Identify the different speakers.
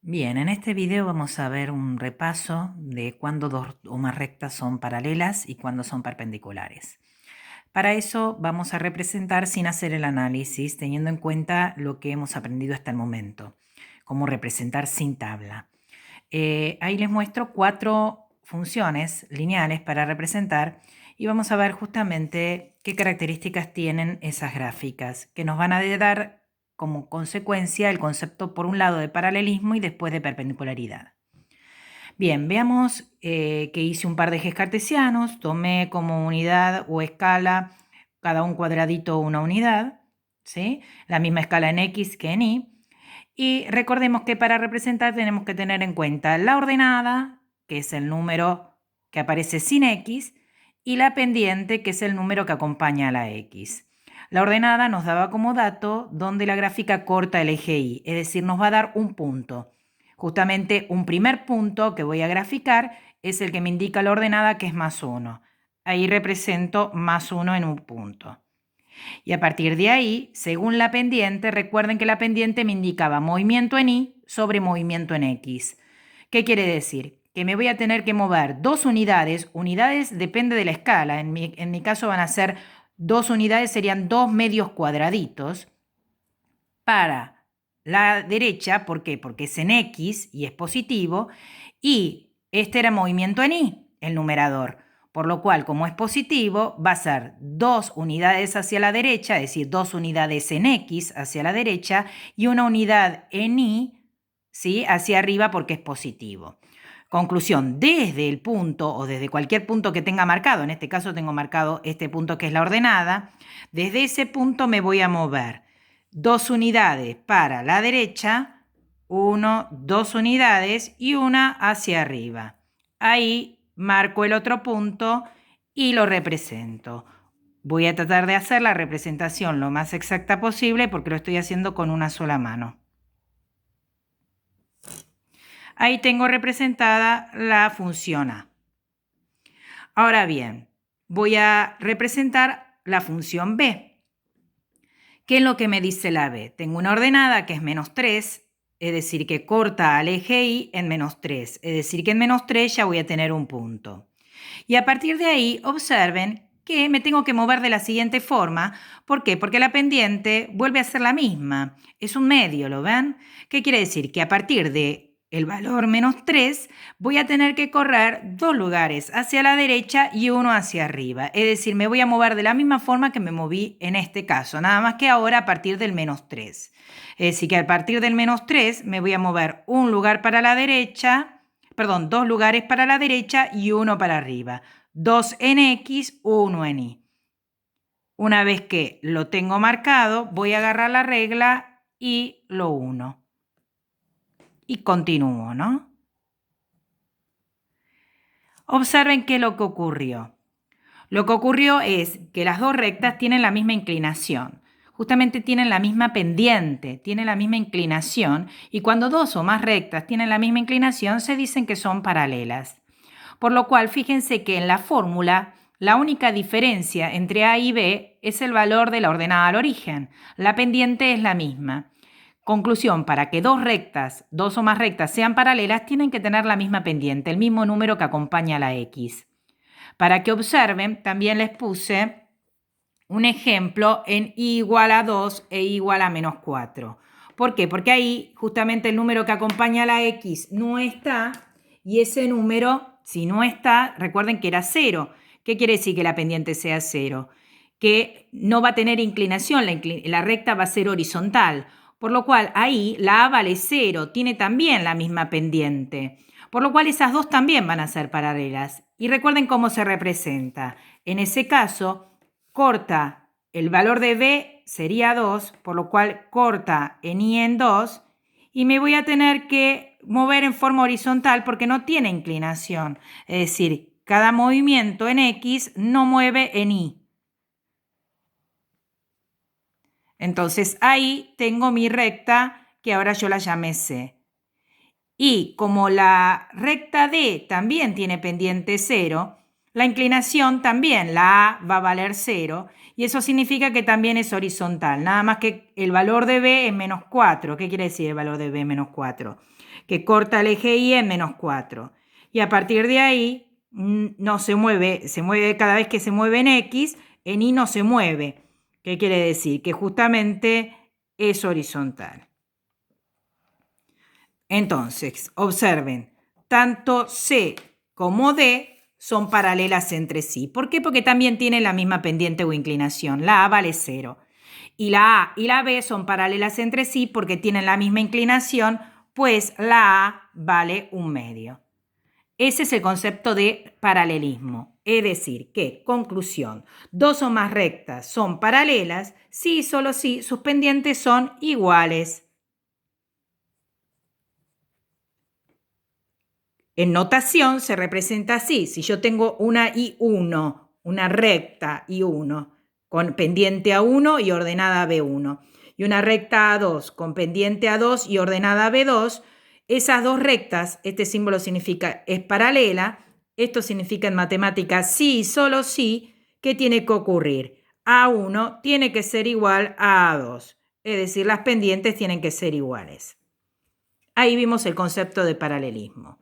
Speaker 1: Bien, en este video vamos a ver un repaso de cuándo dos o más rectas son paralelas y cuándo son perpendiculares. Para eso vamos a representar sin hacer el análisis, teniendo en cuenta lo que hemos aprendido hasta el momento, cómo representar sin tabla. Ahí les muestro 4 funciones lineales para representar y vamos a ver justamente qué características tienen esas gráficas, que nos van a dar como consecuencia el concepto por un lado de paralelismo y después de perpendicularidad. Bien, veamos que hice un par de ejes cartesianos, tomé como unidad o escala cada un cuadradito una unidad, ¿sí? La misma escala en X que en Y. Y recordemos que para representar tenemos que tener en cuenta la ordenada, que es el número que aparece sin X, y la pendiente, que es el número que acompaña a la X. La ordenada nos daba como dato donde la gráfica corta el eje Y, es decir, nos va a dar un punto. Justamente un primer punto que voy a graficar es el que me indica la ordenada, que es +1. Ahí represento +1 en un punto. Y a partir de ahí, según la pendiente, recuerden que la pendiente me indicaba movimiento en Y sobre movimiento en X. ¿Qué quiere decir? Que me voy a tener que mover 2 unidades. Unidades depende de la escala. En mi caso van a ser 2 unidades, serían 2 medios cuadraditos. Para la derecha, ¿por qué? Porque es en X y es positivo. Y este era movimiento en Y, el numerador. Por lo cual, como es positivo, va a ser 2 unidades hacia la derecha, es decir, 2 unidades en X hacia la derecha y una unidad en Y, ¿sí?, hacia arriba porque es positivo. Conclusión, desde el punto o desde cualquier punto que tenga marcado, en este caso tengo marcado este punto que es la ordenada, desde ese punto me voy a mover 2 unidades para la derecha, 2 unidades y una hacia arriba. Ahí marco el otro punto y lo represento. Voy a tratar de hacer la representación lo más exacta posible porque lo estoy haciendo con una sola mano. Ahí tengo representada la función A. Ahora bien, voy a representar la función B. ¿Qué es lo que me dice la B? Tengo una ordenada que es -3, es decir, que corta al eje Y en -3, es decir, que en -3 ya voy a tener un punto. Y a partir de ahí, observen que me tengo que mover de la siguiente forma. ¿Por qué? Porque la pendiente vuelve a ser la misma. Es un medio, ¿lo ven? ¿Qué quiere decir? Que a partir de el valor -3 voy a tener que correr 2 lugares hacia la derecha y uno hacia arriba. Es decir, me voy a mover de la misma forma que me moví en este caso, nada más que ahora a partir del -3. Es decir, que a partir del -3 me voy a mover un lugar para la derecha, perdón, 2 lugares para la derecha y uno para arriba. 2 en X, 1 en Y. Una vez que lo tengo marcado, voy a agarrar la regla y lo uno. Y continúo, ¿no? Observen qué es lo que ocurrió. Lo que ocurrió es que las dos rectas tienen la misma inclinación. Justamente tienen la misma pendiente, tienen la misma inclinación. Y cuando dos o más rectas tienen la misma inclinación, se dicen que son paralelas. Por lo cual, fíjense que en la fórmula, la única diferencia entre A y B es el valor de la ordenada al origen. La pendiente es la misma. Conclusión, para que dos o más rectas sean paralelas, tienen que tener la misma pendiente, el mismo número que acompaña a la X. Para que observen, también les puse un ejemplo en Y igual a 2 e Y igual a -4. ¿Por qué? Porque ahí justamente el número que acompaña a la X no está y ese número, si no está, recuerden que era 0. ¿Qué quiere decir que la pendiente sea 0? Que no va a tener inclinación, la recta va a ser horizontal. Por lo cual ahí la A vale 0, tiene también la misma pendiente. Por lo cual esas dos también van a ser paralelas. Y recuerden cómo se representa. En ese caso, corta el valor de B sería 2, por lo cual corta en Y en 2 y me voy a tener que mover en forma horizontal porque no tiene inclinación. Es decir, cada movimiento en X no mueve en Y. Entonces ahí tengo mi recta que ahora yo la llamé C. Y como la recta D también tiene pendiente 0, La inclinación también, la A va a valer 0 y eso significa que también es horizontal, nada más que el valor de B es menos 4. ¿Qué quiere decir el valor de B menos 4? Que corta el eje Y en menos 4. Y a partir de ahí no se mueve cada vez que se mueve en X, en Y no se mueve. ¿Qué quiere decir? Que justamente es horizontal. Entonces, observen, tanto C como D son paralelas entre sí. ¿Por qué? Porque también tienen la misma pendiente o inclinación. La A vale 0. Y la A y la B son paralelas entre sí porque tienen la misma inclinación, pues la A vale 1/2. Ese es el concepto de paralelismo. Es decir, que, conclusión, dos o más rectas son paralelas si y solo si sus pendientes son iguales. En notación se representa así. Si yo tengo una I1, una recta I1, con pendiente A1 y ordenada B1, y una recta A2 con pendiente A2 y ordenada B2, esas dos rectas, este símbolo significa es paralela, esto significa en matemáticas sí y solo sí, ¿qué tiene que ocurrir? A1 tiene que ser igual a A2, es decir, las pendientes tienen que ser iguales. Ahí vimos el concepto de paralelismo.